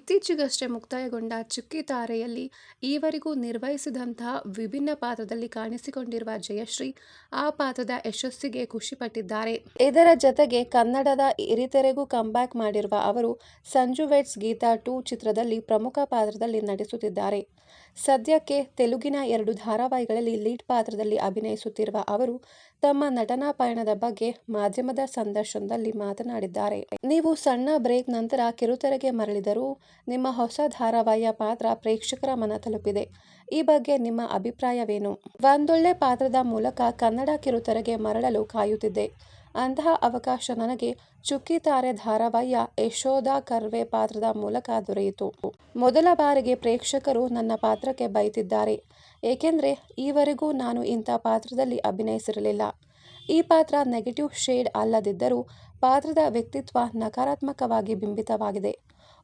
ಇತ್ತೀಚೆಗಷ್ಟೇ ಮುಕ್ತಾಯಗೊಂಡ ಚುಕ್ಕಿ ತಾರೆಯಲ್ಲಿ ಈವರೆಗೂ ನಿರ್ವಹಿಸಿದಂತಹ ವಿಭಿನ್ನ ಪಾತ್ರದಲ್ಲಿ ಕಾಣಿಸಿಕೊಂಡಿರುವ ಜಯಶ್ರೀ ಆ ಪಾತ್ರದ ಯಶಸ್ಸಿಗೆ ಖುಷಿಪಟ್ಟಿದ್ದಾರೆ. ಇದರ ಜತೆಗೆ ಕನ್ನಡದ ಹಿರಿತೆರೆಗೂ ಕಂಬ್ಯಾಕ್ ಮಾಡಿರುವ ಅವರು ಸಂಜು ವೆಡ್ಸ್ ಗೀತಾ 2 ಚಿತ್ರದಲ್ಲಿ ಪ್ರಮುಖ ಪಾತ್ರದಲ್ಲಿ ನಟಿಸುತ್ತಿದ್ದಾರೆ. ಸದ್ಯಕ್ಕೆ ತೆಲುಗಿನ 2 ಧಾರಾವಾಹಿಗಳಲ್ಲಿ ಲೀಡ್ ಪಾತ್ರದಲ್ಲಿ ಅಭಿನಯಿಸುತ್ತಿರುವ ಅವರು ತಮ್ಮ ನಟನಾ ಪಯಣದ ಬಗ್ಗೆ ಮಾಧ್ಯಮದ ಸಂದರ್ಶನದಲ್ಲಿ ಮಾತನಾಡಿದ್ದಾರೆ. ನೀವು ಸಣ್ಣ ಬ್ರೇಕ್ ನಂತರ ಕಿರುತೆರೆಗೆ ಮರಳಿದರೂ ನಿಮ್ಮ ಹೊಸ ಧಾರಾವಾಹಿಯ ಪಾತ್ರ ಪ್ರೇಕ್ಷಕರ ಮನ ತಲುಪಿದೆ. ಈ ಬಗ್ಗೆ ನಿಮ್ಮ ಅಭಿಪ್ರಾಯವೇನು? ಒಂದೊಳ್ಳೆ ಪಾತ್ರದ ಮೂಲಕ ಕನ್ನಡ ಕಿರುತೆರೆಗೆ ಮರಳಲು ಕಾಯುತ್ತಿದ್ದೆ. ಅಂತಹ ಅವಕಾಶ ನನಗೆ ಚುಕ್ಕಿ ತಾರೆ ಧಾರಾವಾಹಿಯ ಯಶೋಧ ಕರ್ವೆ ಪಾತ್ರದ ಮೂಲಕ ದೊರೆಯಿತು. ಮೊದಲ ಬಾರಿಗೆ ಪ್ರೇಕ್ಷಕರು ನನ್ನ ಪಾತ್ರಕ್ಕೆ ಬೈತಿದ್ದಾರೆ. ಏಕೆಂದರೆ ಈವರೆಗೂ ನಾನು ಇಂಥ ಪಾತ್ರದಲ್ಲಿ ಅಭಿನಯಿಸಿರಲಿಲ್ಲ. ಈ ಪಾತ್ರ ನೆಗೆಟಿವ್ ಶೇಡ್ ಅಲ್ಲದಿದ್ದರೂ ಪಾತ್ರದ ವ್ಯಕ್ತಿತ್ವ ನಕಾರಾತ್ಮಕವಾಗಿ ಬಿಂಬಿತವಾಗಿದೆ.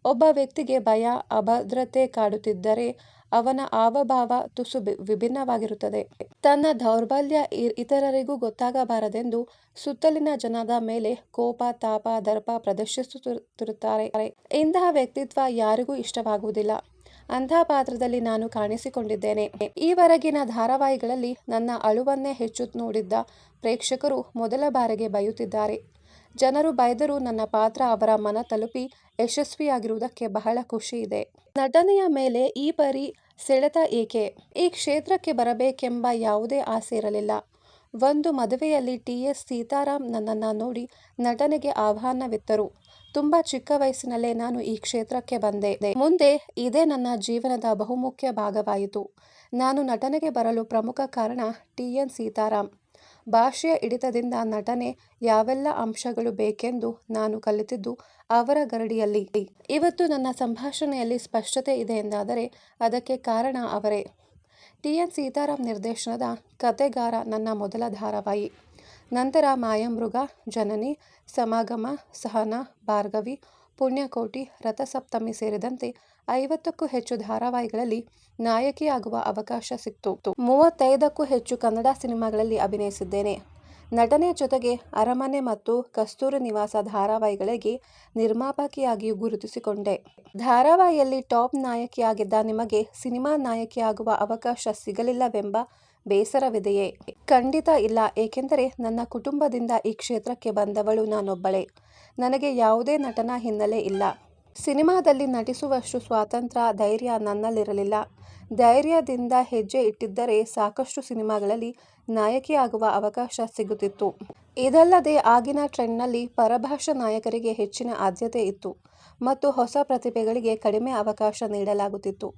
ಒಬ್ಬ ವ್ಯಕ್ತಿಗೆ ಭಯ, ಅಭದ್ರತೆ ಕಾಡುತ್ತಿದ್ದರೆ ಅವನ ಹಾವಭಾವ ತುಸು ವಿಭಿನ್ನವಾಗಿರುತ್ತದೆ. ತನ್ನ ದೌರ್ಬಲ್ಯ ಇತರರಿಗೂ ಗೊತ್ತಾಗಬಾರದೆಂದು ಸುತ್ತಲಿನ ಜನದ ಮೇಲೆ ಕೋಪ, ತಾಪ, ದರ್ಪ ಪ್ರದರ್ಶಿಸುತ್ತಿರುತ್ತಾರೆ. ಇಂತಹ ವ್ಯಕ್ತಿತ್ವ ಯಾರಿಗೂ ಇಷ್ಟವಾಗುವುದಿಲ್ಲ. ಅಂತಹ ಪಾತ್ರದಲ್ಲಿ ನಾನು ಕಾಣಿಸಿಕೊಂಡಿದ್ದೇನೆ. ಈವರೆಗಿನ ಧಾರಾವಾಹಿಗಳಲ್ಲಿ ನನ್ನ ಅಳುವನ್ನೇ ಹೆಚ್ಚು ನೋಡಿದ್ದ ಪ್ರೇಕ್ಷಕರು ಮೊದಲ ಬಾರಿಗೆ ಬೈಯುತ್ತಿದ್ದಾರೆ. ಜನರು ಬೈದರೂ ನನ್ನ ಪಾತ್ರ ಅವರ ಮನ ತಲುಪಿ ಯಶಸ್ವಿಯಾಗಿರುವುದಕ್ಕೆ ಬಹಳ ಖುಷಿ ಇದೆ. ನಟನೆಯ ಮೇಲೆ ಈ ಪರಿ ಸೆಳೆತ ಏಕೆ? ಈ ಕ್ಷೇತ್ರಕ್ಕೆ ಬರಬೇಕೆಂಬ ಯಾವುದೇ ಆಸೆ ಇರಲಿಲ್ಲ. ಒಂದು ಮದುವೆಯಲ್ಲಿ ಟಿ.ಎಸ್. ಸೀತಾರಾಮ್ ನನ್ನನ್ನು ನೋಡಿ ನಟನೆಗೆ ಆಹ್ವಾನವಿತ್ತರು. ತುಂಬ ಚಿಕ್ಕ ವಯಸ್ಸಿನಲ್ಲೇ ನಾನು ಈ ಕ್ಷೇತ್ರಕ್ಕೆ ಬಂದೆ. ಮುಂದೆ ಇದೇ ನನ್ನ ಜೀವನದ ಬಹುಮುಖ್ಯ ಭಾಗವಾಯಿತು. ನಾನು ನಟನೆಗೆ ಬರಲು ಪ್ರಮುಖ ಕಾರಣ ಟಿ.ಎನ್. ಸೀತಾರಾಮ್. ಭಾಷೆಯ ಹಿಡಿತದಿಂದ ನಟನೆ ಯಾವೆಲ್ಲ ಅಂಶಗಳು ಬೇಕೆಂದು ನಾನು ಕಲಿತಿದ್ದು ಅವರ ಗರಡಿಯಲ್ಲಿ. ಇವತ್ತು ನನ್ನ ಸಂಭಾಷಣೆಯಲ್ಲಿ ಸ್ಪಷ್ಟತೆ ಇದೆ ಎಂದಾದರೆ ಅದಕ್ಕೆ ಕಾರಣ ಅವರೇ. ಟಿ.ಎನ್. ಸೀತಾರಾಮ್ ನಿರ್ದೇಶನದ ಕತೆಗಾರ ನನ್ನ ಮೊದಲ ಧಾರಾವಾಹಿ. ನಂತರ ಮಾಯಾಮೃಗ, ಜನನಿ, ಸಮಾಗಮ, ಸಹನಾ, ಭಾರ್ಗವಿ, ಪುಣ್ಯಕೋಟಿ, ರಥಸಪ್ತಮಿ ಸೇರಿದಂತೆ 50ಕ್ಕೂ ಹೆಚ್ಚು ಧಾರಾವಾಹಿಗಳಲ್ಲಿ ನಾಯಕಿಯಾಗುವ ಅವಕಾಶ ಸಿಕ್ತು. 35ಕ್ಕೂ ಹೆಚ್ಚು ಕನ್ನಡ ಸಿನಿಮಾಗಳಲ್ಲಿ ಅಭಿನಯಿಸಿದ್ದೇನೆ. ನಟನೆಯ ಜೊತೆಗೆ ಅರಮನೆ ಮತ್ತು ಕಸ್ತೂರಿ ನಿವಾಸ ಧಾರಾವಾಹಿಗಳಿಗೆ ನಿರ್ಮಾಪಕಿಯಾಗಿಯೂ ಗುರುತಿಸಿಕೊಂಡೆ. ಧಾರಾವಾಹಿಯಲ್ಲಿ ಟಾಪ್ ನಾಯಕಿಯಾಗಿದ್ದ ನಿಮಗೆ ಸಿನಿಮಾ ನಾಯಕಿಯಾಗುವ ಅವಕಾಶ ಸಿಗಲಿಲ್ಲವೆಂಬ ಬೇಸರವಿದೆಯೇ? ಖಂಡಿತ ಇಲ್ಲ. ಏಕೆಂದರೆ ನನ್ನ ಕುಟುಂಬದಿಂದ ಈ ಕ್ಷೇತ್ರಕ್ಕೆ ಬಂದವಳು ನಾನೊಬ್ಬಳೇ. ನನಗೆ ಯಾವುದೇ ನಟನಾ ಹಿನ್ನೆಲೆ ಇಲ್ಲ. ಸಿನಿಮಾದಲ್ಲಿ ನಟಿಸುವಷ್ಟು ಸ್ವಾತಂತ್ರ್ಯ, ಧೈರ್ಯ ನನ್ನಲ್ಲಿರಲಿಲ್ಲ. ಧೈರ್ಯದಿಂದ ಹೆಜ್ಜೆ ಇಟ್ಟಿದ್ದರೆ ಸಾಕಷ್ಟು ಸಿನಿಮಾಗಳಲ್ಲಿ ನಾಯಕಿಯಾಗುವ ಅವಕಾಶ ಸಿಗುತ್ತಿತ್ತು. ಇದಲ್ಲದೆ ಆಗಿನ ಟ್ರೆಂಡ್ನಲ್ಲಿ ಪರಭಾಷಾ ನಾಯಕರಿಗೆ ಹೆಚ್ಚಿನ ಆದ್ಯತೆ ಇತ್ತು ಮತ್ತು ಹೊಸ ಪ್ರತಿಭೆಗಳಿಗೆ ಕಡಿಮೆ ಅವಕಾಶ ನೀಡಲಾಗುತ್ತಿತ್ತು.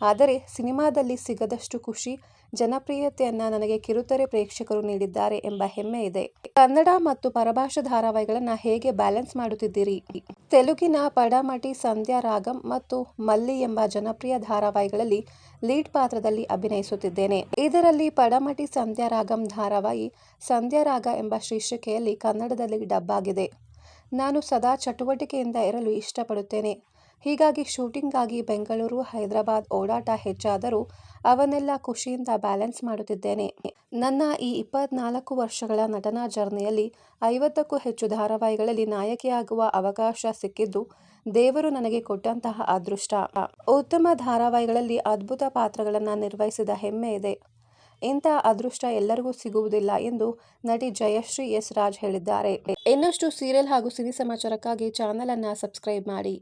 ಆದರೆ ಸಿನಿಮಾದಲ್ಲಿ ಸಿಗದಷ್ಟು ಖುಷಿ, ಜನಪ್ರಿಯತೆಯನ್ನು ನನಗೆ ಕಿರುತೆರೆ ಪ್ರೇಕ್ಷಕರು ನೀಡಿದ್ದಾರೆ ಎಂಬ ಹೆಮ್ಮೆ ಇದೆ. ಕನ್ನಡ ಮತ್ತು ಪರಭಾಷಾ ಧಾರಾವಾಹಿಗಳನ್ನು ಹೇಗೆ ಬ್ಯಾಲೆನ್ಸ್ ಮಾಡುತ್ತಿದ್ದೀರಿ? ತೆಲುಗಿನ ಪಡಮಟಿ ಸಂಧ್ಯಾ ರಾಗಂ ಮತ್ತು ಮಲ್ಲಿ ಎಂಬ ಜನಪ್ರಿಯ ಧಾರಾವಾಹಿಗಳಲ್ಲಿ ಲೀಡ್ ಪಾತ್ರದಲ್ಲಿ ಅಭಿನಯಿಸುತ್ತಿದ್ದೇನೆ. ಇದರಲ್ಲಿ ಪಡಮಟಿ ಸಂಧ್ಯಾ ರಾಗಂ ಧಾರಾವಾಹಿ ಸಂಧ್ಯಾ ರಾಗ ಎಂಬ ಶೀರ್ಷಿಕೆಯಲ್ಲಿ ಕನ್ನಡದಲ್ಲಿ ಡಬ್ ಆಗಿದೆ. ನಾನು ಸದಾ ಚಟುವಟಿಕೆಯಿಂದ ಇರಲು ಇಷ್ಟಪಡುತ್ತೇನೆ. ಹೀಗಾಗಿ ಶೂಟಿಂಗ್ಗಾಗಿ ಬೆಂಗಳೂರು, ಹೈದರಾಬಾದ್ ಓಡಾಟ ಹೆಚ್ಚಾದರೂ ಅವನ್ನೆಲ್ಲ ಖುಷಿಯಿಂದ ಬ್ಯಾಲೆನ್ಸ್ ಮಾಡುತ್ತಿದ್ದೇನೆ. ನನ್ನ ಈ 24 ವರ್ಷಗಳ ನಟನಾ ಜರ್ನಿಯಲ್ಲಿ 50ಕ್ಕೂ ಹೆಚ್ಚು ಧಾರಾವಾಹಿಗಳಲ್ಲಿ ನಾಯಕಿಯಾಗುವ ಅವಕಾಶ ಸಿಕ್ಕಿದ್ದು ದೇವರು ನನಗೆ ಕೊಟ್ಟಂತಹ ಅದೃಷ್ಟ. ಉತ್ತಮ ಧಾರಾವಾಹಿಗಳಲ್ಲಿ ಅದ್ಭುತ ಪಾತ್ರಗಳನ್ನು ನಿರ್ವಹಿಸಿದ ಹೆಮ್ಮೆ ಇದೆ. ಇಂಥ ಅದೃಷ್ಟ ಎಲ್ಲರಿಗೂ ಸಿಗುವುದಿಲ್ಲ ಎಂದು ನಟಿ ಜಯಶ್ರೀ ಎಸ್. ರಾಜ್ ಹೇಳಿದ್ದಾರೆ. ಇನ್ನಷ್ಟು ಸೀರಿಯಲ್ ಹಾಗೂ ಸಿನಿ ಸಮಾಚಾರಕ್ಕಾಗಿ ಚಾನಲ್ ಅನ್ನು ಸಬ್ಸ್ಕ್ರೈಬ್ ಮಾಡಿ.